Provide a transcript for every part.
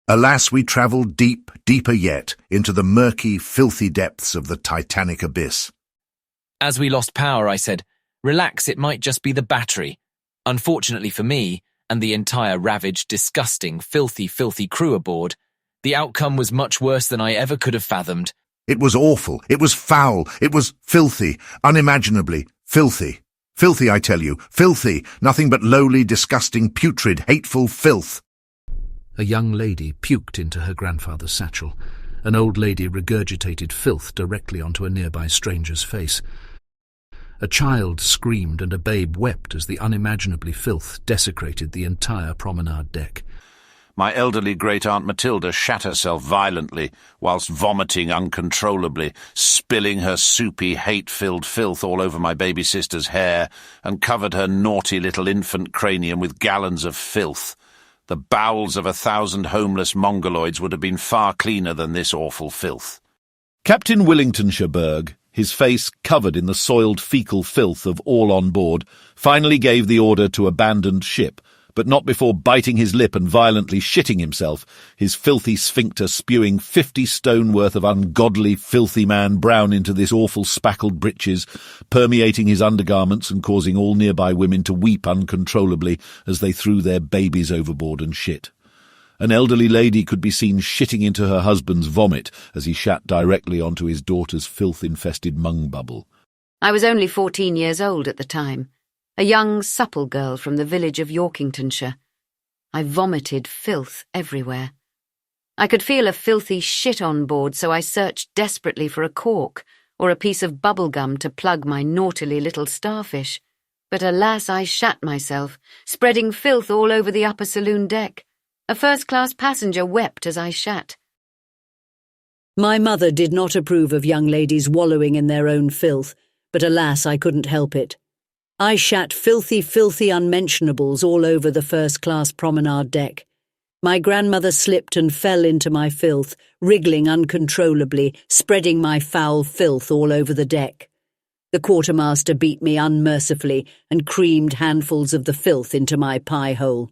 Alas, we travelled deep, deeper yet, into the murky, filthy depths of the Titanic abyss. As we lost power, I said, "Relax, it might just be the battery." Unfortunately for me, and the entire ravaged, disgusting, filthy crew aboard, the outcome was much worse than I ever could have fathomed. It was awful, it was foul, it was filthy, unimaginably filthy. Filthy, I tell you, filthy, nothing but lowly, disgusting, putrid, hateful filth. A young lady puked into her grandfather's satchel. An old lady regurgitated filth directly onto a nearby stranger's face. A child screamed and a babe wept as the unimaginably filth desecrated the entire promenade deck. My elderly great-aunt Matilda shat herself violently, whilst vomiting uncontrollably, spilling her soupy, hate-filled filth all over my baby sister's hair, and covered her naughty little infant cranium with gallons of filth. The bowels of 1,000 homeless mongoloids would have been far cleaner than this awful filth. Captain Willingtonshire Berg, his face covered in the soiled fecal filth of all on board, finally gave the order to abandon ship, but not before biting his lip and violently shitting himself, his filthy sphincter spewing 50 stone worth of ungodly, filthy man brown into this awful spackled breeches, permeating his undergarments and causing all nearby women to weep uncontrollably as they threw their babies overboard and shit. An elderly lady could be seen shitting into her husband's vomit as he shat directly onto his daughter's filth-infested mung bubble. I was only 14 years old at the time. A young, supple girl from the village of Yorkingtonshire. I vomited filth everywhere. I could feel a filthy shit on board, so I searched desperately for a cork or a piece of bubble gum to plug my naughtily little starfish. But alas, I shat myself, spreading filth all over the upper saloon deck. A first-class passenger wept as I shat. My mother did not approve of young ladies wallowing in their own filth, but alas, I couldn't help it. I shat filthy unmentionables all over the first-class promenade deck. My grandmother slipped and fell into my filth, wriggling uncontrollably, spreading my foul filth all over the deck. The quartermaster beat me unmercifully and creamed handfuls of the filth into my pie-hole.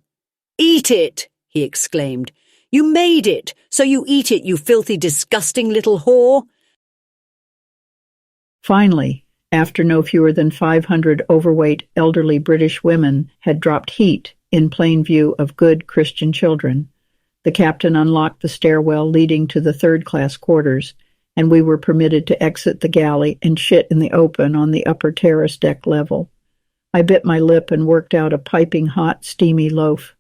"Eat it!" he exclaimed. "You made it, so you eat it, you filthy, disgusting little whore!" Finally, after no fewer than 500 overweight elderly British women had dropped heat in plain view of good Christian children, the captain unlocked the stairwell leading to the third-class quarters, and we were permitted to exit the galley and shit in the open on the upper terrace deck level. I bit my lip and worked out a piping hot, steamy loaf.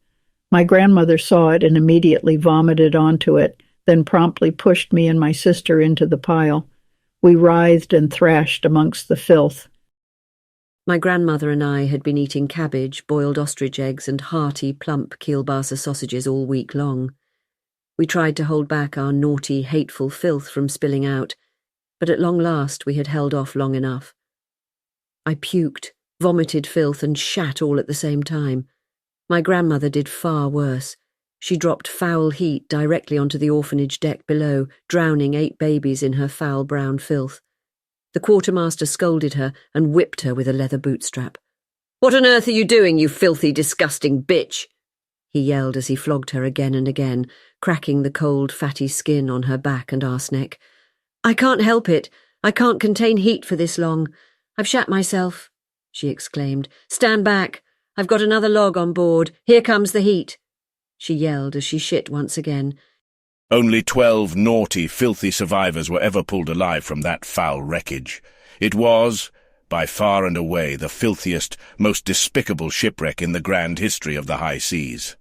My grandmother saw it and immediately vomited onto it, then promptly pushed me and my sister into the pile. We writhed and thrashed amongst the filth. My grandmother and I had been eating cabbage, boiled ostrich eggs, and hearty, plump kielbasa sausages all week long. We tried to hold back our naughty, hateful filth from spilling out, but at long last we had held off long enough. I puked, vomited filth, and shat all at the same time. My grandmother did far worse. She dropped foul heat directly onto the orphanage deck below, drowning 8 babies in her foul brown filth. The quartermaster scolded her and whipped her with a leather bootstrap. "What on earth are you doing, you filthy, disgusting bitch?" he yelled as he flogged her again and again, cracking the cold, fatty skin on her back and arse-neck. "I can't help it. I can't contain heat for this long. I've shat myself," she exclaimed. "Stand back. I've got another log on board. Here comes the heat," she yelled as she shit once again. Only 12 naughty, filthy survivors were ever pulled alive from that foul wreckage. It was, by far and away, the filthiest, most despicable shipwreck in the grand history of the high seas.